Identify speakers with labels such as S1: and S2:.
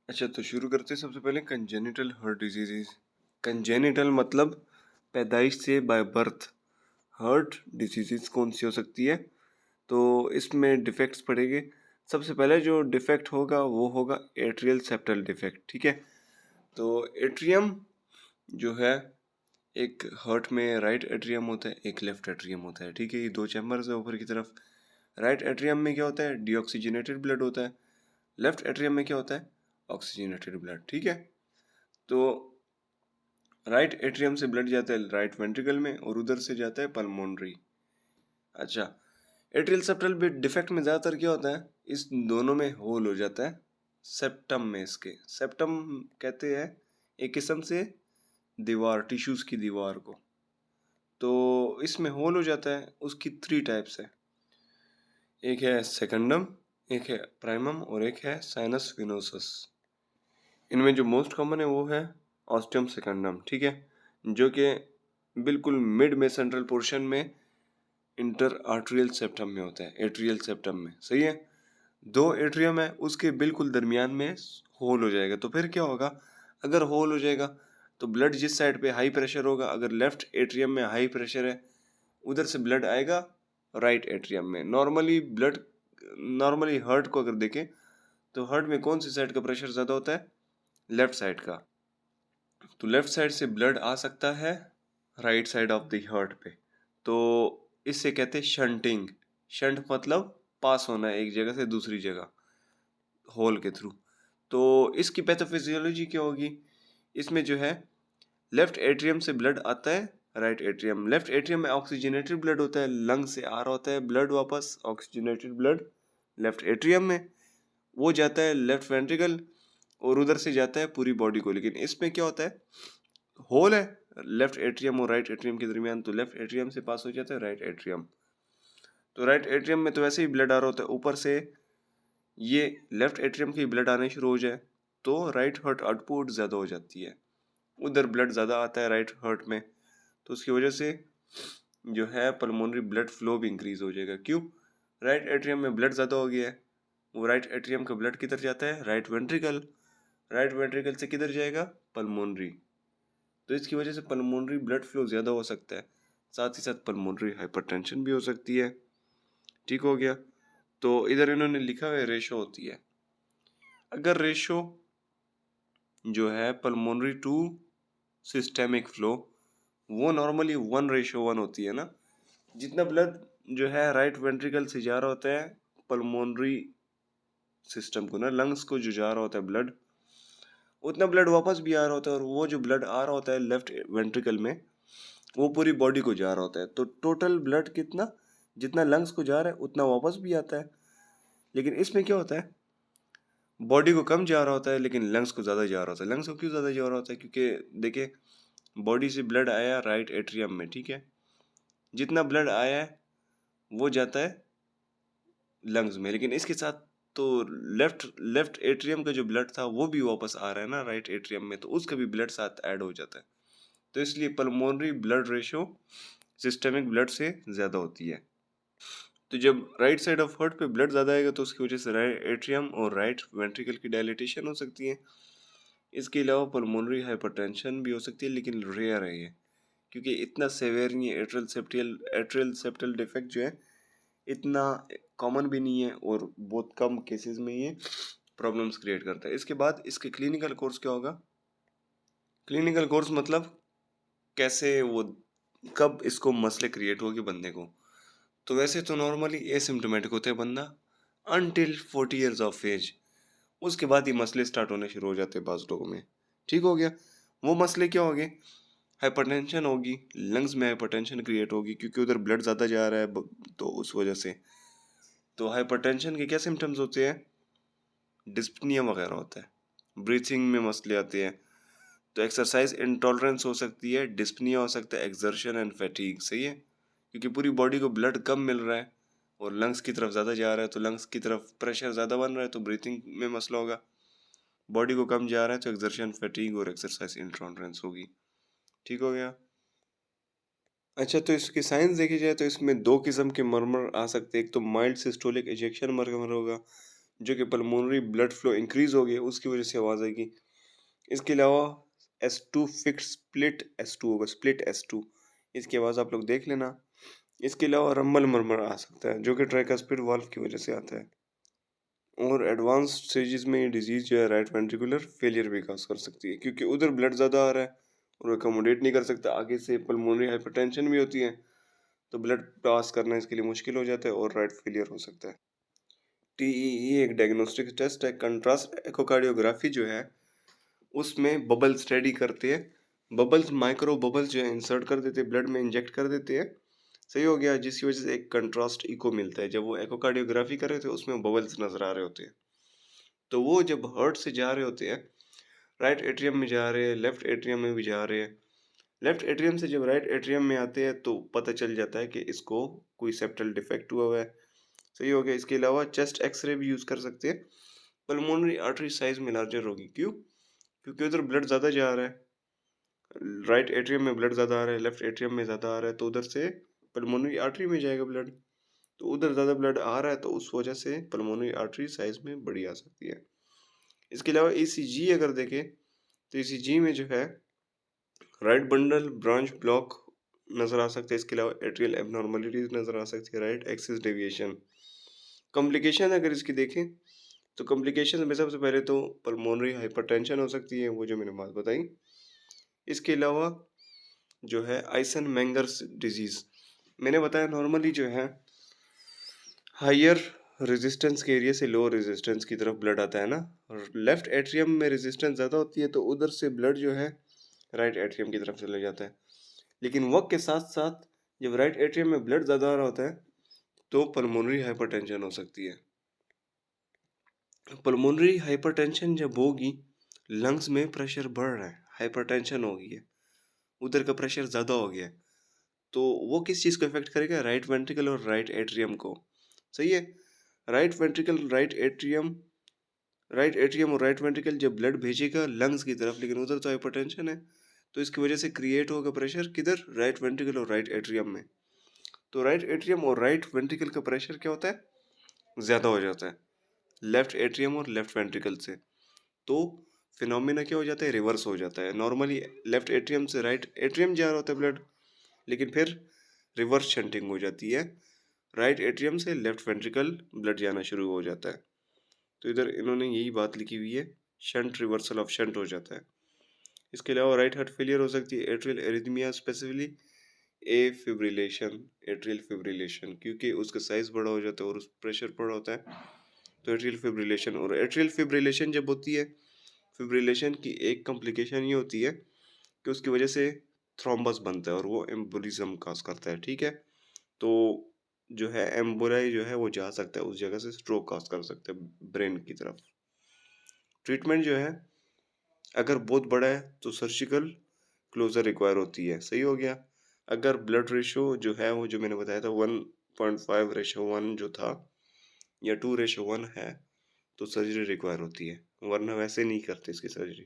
S1: अच्छा, तो शुरू करते हैं सबसे पहले कंजेनिटल हार्ट डिजीजेज। कंजेनिटल मतलब पैदाइश से, बाय बर्थ। हार्ट डिजीजेज कौन सी हो सकती है? तो इसमें डिफेक्ट्स पड़ेंगे। सबसे पहले जो डिफेक्ट होगा वो होगा एट्रियल सेप्टल डिफेक्ट। ठीक है, तो एट्रियम जो है, एक हार्ट में राइट एट्रियम होता है, एक लेफ्ट एट्रियम होता है। ठीक है, ये दो चैम्बर्स है ऊपर की तरफ। राइट एट्रियम में क्या होता है? डीऑक्सीजनेटेड ब्लड होता है। लेफ्ट एट्रियम में क्या होता है? Oxygenated blood. ठीक है, तो राइट एट्रियम से ब्लड जाता है राइट वेंट्रिकल में और उधर से जाता है पल्मोनरी। अच्छा, एट्रियल सेप्टल डिफेक्ट में ज़्यादातर क्या होता है? इस दोनों में होल हो जाता है सेप्टम में। इसके सेप्टम कहते हैं एक किस्म से दीवार, टिश्यूज की दीवार को। तो इसमें होल हो जाता है। उसकी 3 टाइप्स है, एक है सेकंडम, एक है प्राइमम और एक है साइनस विनोसस। इनमें जो मोस्ट कॉमन है वो है ऑस्टियम सेकंडम। ठीक है, जो कि बिल्कुल मिड में, सेंट्रल पोर्शन में, इंटर आर्ट्रियल सेप्टम में होता है, एट्रियल सेप्टम में। सही है, दो एट्रियम है, उसके बिल्कुल दरमियान में होल हो जाएगा। तो फिर क्या होगा? अगर होल हो जाएगा तो ब्लड जिस साइड पे हाई प्रेशर होगा, अगर लेफ्ट एट्रियम में हाई प्रेशर है, उधर से ब्लड आएगा राइट एट्रियम में। नॉर्मली हार्ट को अगर देखें तो हार्ट में कौन सी साइड का प्रेशर ज़्यादा होता है? लेफ्ट साइड का। तो लेफ्ट साइड से ब्लड आ सकता है right side of the heart पे। तो इससे कहते हैं शंटिंग। शंट मतलब पास होना है एक जगह से दूसरी जगह होल के थ्रू। तो इसकी पैथोफिजियोलॉजी क्या होगी? इसमें जो है, लेफ्ट एट्रियम से ब्लड आता है राइट एट्रियम। लेफ्ट एट्रियम में ऑक्सीजनेटेड ब्लड होता है, लंग से आ रहा होता है ब्लड वापस, ऑक्सीजनेटेड ब्लड लेफ्ट एट्रियम में। वो जाता है लेफ्ट वेंट्रिकल और उधर से जाता है पूरी बॉडी को। लेकिन इसमें क्या होता है? होल है लेफ्ट एट्रियम और राइट एट्रियम के दरमियान, तो लेफ्ट एट्रियम से पास हो जाता है राइट एट्रियम। तो राइट एट्रियम में तो वैसे ही ब्लड आ रहा होता है, ऊपर से ये लेफ्ट एट्रियम की ब्लड आने शुरू हो जाए तो राइट हार्ट आउटपुट ज़्यादा हो जाती है, उधर ब्लड ज़्यादा आता है राइट हार्ट में। तो उसकी वजह से जो है पल्मोनरी ब्लड फ्लो भी इंक्रीज हो जाएगा। क्यों? राइट एट्रियम में ब्लड ज़्यादा हो गया है। वो राइट एट्रियम का ब्लड किधर जाता है? Right ventricle. राइट वेंट्रिकल से किधर जाएगा? पल्मोनरी। तो इसकी वजह से पल्मोनरी ब्लड फ्लो ज़्यादा हो सकता है, साथ ही साथ पल्मोनरी हाइपरटेंशन भी हो सकती है। ठीक हो गया। तो इधर इन्होंने लिखा हुआ है रेशो होती है। अगर रेशो जो है पल्मोनरी टू सिस्टेमिक फ्लो, वो नॉर्मली 1:1 होती है ना। जितना ब्लड जो है राइट वेंट्रिकल से जा रहा होता है पल्मोनरी सिस्टम को ना, लंग्स को जो जा रहा होता है ब्लड, उतना ब्लड वापस भी आ रहा होता है। और वो जो ब्लड आ रहा होता है लेफ्ट वेंट्रिकल में, वो पूरी बॉडी को जा रहा होता है। तो टोटल ब्लड कितना, जितना लंग्स को जा रहा है उतना वापस भी आता है। लेकिन इसमें क्या होता है? बॉडी को कम जा रहा होता है लेकिन लंग्स को ज़्यादा जा रहा होता है। लंग्स को क्यों ज़्यादा जा रहा होता है? क्योंकि देखिए, बॉडी से ब्लड आया राइट एट्रियम में, ठीक है, जितना ब्लड आया है वो जाता है लंग्स में। लेकिन इसके साथ तो लेफ्ट लेफ्ट एट्रियम का जो ब्लड था वो भी वापस आ रहा है ना राइट एट्रियम में, तो उसका भी ब्लड साथ ऐड हो जाता है। तो इसलिए pulmonary blood ratio systemic blood से ज़्यादा होती है। तो जब राइट साइड ऑफ हार्ट पे ब्लड ज़्यादा आएगा तो उसकी वजह से राइट एट्रियम और राइट वेंट्रिकल की डायलिटेशन हो सकती है। इसके अलावा पल्मोनरी हाइपरटेंशन भी हो सकती है, लेकिन रेयर है ये, क्योंकि इतना सेवेयर नहीं है। एट्रियल सेप्टल डिफेक्ट जो है इतना कॉमन भी नहीं है और बहुत कम केसेस में ये प्रॉब्लम्स क्रिएट करता है। इसके बाद इसके क्लिनिकल कोर्स क्या होगा? क्लिनिकल कोर्स मतलब कैसे वो, कब इसको मसले क्रिएट होगी बंदे को। तो वैसे तो नॉर्मली एसिम्टोमेटिक होते हैं बंदा अनटिल 40 ईयर्स ऑफ एज। उसके बाद ही मसले स्टार्ट होने शुरू हो जाते हैं बाज़ लोगों में। ठीक हो गया। वो मसले क्या हो गए? हाइपरटेंशन होगी, लंग्स में हाइपरटेंशन क्रिएट होगी क्योंकि उधर ब्लड ज़्यादा जा रहा है, तो उस वजह से। तो हाइपरटेंशन के क्या सिम्टम्स होते हैं? डिस्पनिया वगैरह होता है, ब्रीथिंग में मसले आते हैं। तो एक्सरसाइज इंटॉलरेंस हो सकती है, डिस्पनिया हो सकता है, एक्सर्शन एंड फैटीग। सही है, क्योंकि पूरी बॉडी को ब्लड कम मिल रहा है और लंग्स की तरफ ज़्यादा जा रहा है, तो लंग्स की तरफ प्रेशर ज़्यादा बन रहा है, तो ब्रीथिंग में मसला होगा। बॉडी को कम जा रहा है तो एक्सर्शन, फैटीग और एक्सरसाइज इंटॉलरेंस होगी। ठीक हो गया। अच्छा, तो इसकी साइंस देखी जाए तो इसमें दो किस्म के मरमर आ सकते हैं। एक तो माइल्ड सिस्टोलिक इजेक्शन मरमर होगा, जो कि पल्मोनरी ब्लड फ्लो इंक्रीज हो गया, उसकी वजह से आवाज़ आएगी। इसके अलावा S2 फिक्स स्प्लिट S2 होगा, स्प्लिट S2, इसकी आवाज़ आप लोग देख लेना। इसके अलावा रंबल मरमर आ सकता है, जो कि ट्राइकस्पिड वाल्व की वजह से आता है। और एडवांस स्टेजेस में ये डिजीज जो है राइट वेंट्रिकुलर फेलियर भी काज कर सकती है, क्योंकि उधर ब्लड ज़्यादा आ रहा है और अकोमोडेट नहीं कर सकता। आगे से पल्मोनरी हाइपरटेंशन भी होती है, तो ब्लड पास करना इसके लिए मुश्किल हो जाता है और राइट फेलियर हो सकता है। TEE एक डायग्नोस्टिक टेस्ट है। कंट्रास्ट एकोकार्डियोग्राफी जो है उसमें बबल स्टडी करते हैं, बबल्स माइक्रो बबल्स जो है इंसर्ट कर देते हैं, ब्लड में इंजेक्ट कर देते हैं। सही हो गया, जिसकी वजह से एक कंट्रास्ट इको मिलता है। जब वो एकोकार्डियोग्राफी कर रहे थे उसमें बबल्स नजर आ रहे होते हैं, तो वो जब हार्ट से जा रहे होते हैं, राइट एट्रियम में जा रहे हैं, लेफ्ट एट्रियम में भी जा रहे हैं। लेफ्ट एट्रियम से जब राइट एट्रियम में आते हैं तो पता चल जाता है कि इसको कोई सेप्टल डिफेक्ट हुआ है। सही हो गया। इसके अलावा चेस्ट एक्सरे भी यूज कर सकते हैं। पल्मोनरी आर्टरी साइज में लार्जर होगी, क्यों? क्योंकि उधर ब्लड ज़्यादा जा रहा है, राइट एट्रियम में ब्लड ज़्यादा आ रहा है, लेफ्ट एट्रियम में ज़्यादा आ रहा है, तो उधर से पल्मोनरी आर्टरी में जाएगा ब्लड। तो उधर ज़्यादा ब्लड आ रहा है तो उस वजह से पल्मोनरी आर्टरी साइज में बड़ी आ सकती है। इसके अलावा ECG अगर देखें तो ECG में जो है राइट बंडल ब्रांच ब्लॉक नज़र आ सकते हैं। इसके अलावा एट्रियल एबनॉर्मलिटीज नज़र आ सकती है, राइट एक्सिस डेविएशन। कॉम्प्लिकेशन अगर इसकी देखें तो कॉम्प्लिकेशन में सबसे पहले तो पल्मोनरी हाइपरटेंशन हो सकती है, वो जो मैंने बात बताई। इसके अलावा जो है आइसन मैंगर्स डिजीज, मैंने बताया नॉर्मली जो है हायर रेजिस्टेंस के एरिया से लो रेजिस्टेंस की तरफ ब्लड आता है ना, और लेफ्ट एट्रियम में रेजिस्टेंस ज़्यादा होती है तो उधर से ब्लड जो है राइट एट्रियम की तरफ चले जाता है। लेकिन वक्त के साथ साथ जब राइट एट्रियम में ब्लड ज़्यादा आ रहा होता है तो पल्मोनरी हाइपरटेंशन हो सकती है। पल्मोनरी हाइपरटेंशन जब होगी, लंग्स में प्रेशर बढ़ रहा है, हाइपरटेंशन हो गई है, उधर का प्रेशर ज़्यादा हो गया है, तो वो किस चीज़ को इफेक्ट करेगा? राइट वेंट्रिकल और राइट एट्रियम को। सही है। राइट वेंट्रिकल राइट एट्रियम और राइट वेंट्रिकल जब ब्लड भेजेगा लंग्स की तरफ, लेकिन उधर तो हाइपरटेंशन है, तो इसकी वजह से क्रिएट होगा प्रेशर किधर? राइट वेंट्रिकल और राइट एट्रियम में। तो राइट एट्रियम और राइट वेंट्रिकल का प्रेशर क्या होता है? ज़्यादा हो जाता है लेफ्ट एट्रियम और लेफ्ट वेंट्रिकल से। तो फिनोमिना क्या हो जाता है? रिवर्स हो जाता है। नॉर्मली लेफ्ट एट्रियम से राइट एट्रियम जा रहा होता है ब्लड, लेकिन फिर रिवर्स शंटिंग हो जाती है, राइट एट्रियम से लेफ्ट वेंट्रिकल ब्लड जाना शुरू हो जाता है। तो इधर इन्होंने यही बात लिखी हुई है, शंट रिवर्सल ऑफ शंट हो जाता है। इसके अलावा राइट हार्ट फेलियर हो सकती है, एट्रियल एरिथमिया, स्पेसिफिकली ए फिब्रिलेशन, एट्रियल फिब्रिलेशन, क्योंकि उसका साइज बड़ा हो जाता है और उस प्रेशर बड़ा होता है, तो एट्रियल फिब्रिलेशन। और एट्रियल फिब्रिलेशन जब होती है, फिब्रिलेशन की एक कॉम्प्लिकेशन ये होती है कि उसकी वजह से थ्रोम्बस बनता है और वो एम्बोलिज्म काज करता है। ठीक है, तो जो है एम्बोलाई जो है वो जा सकता है उस जगह से, स्ट्रोक काज कर सकता है ब्रेन की तरफ। ट्रीटमेंट जो है अगर बहुत बड़ा है तो सर्जिकल क्लोजर रिक्वायर होती है। सही हो गया। अगर ब्लड रेशो जो है वो जो मैंने बताया था 1.5:1 जो था, या 2:1 है, तो सर्जरी रिक्वायर होती है, वरना वैसे नहीं करते इसकी सर्जरी।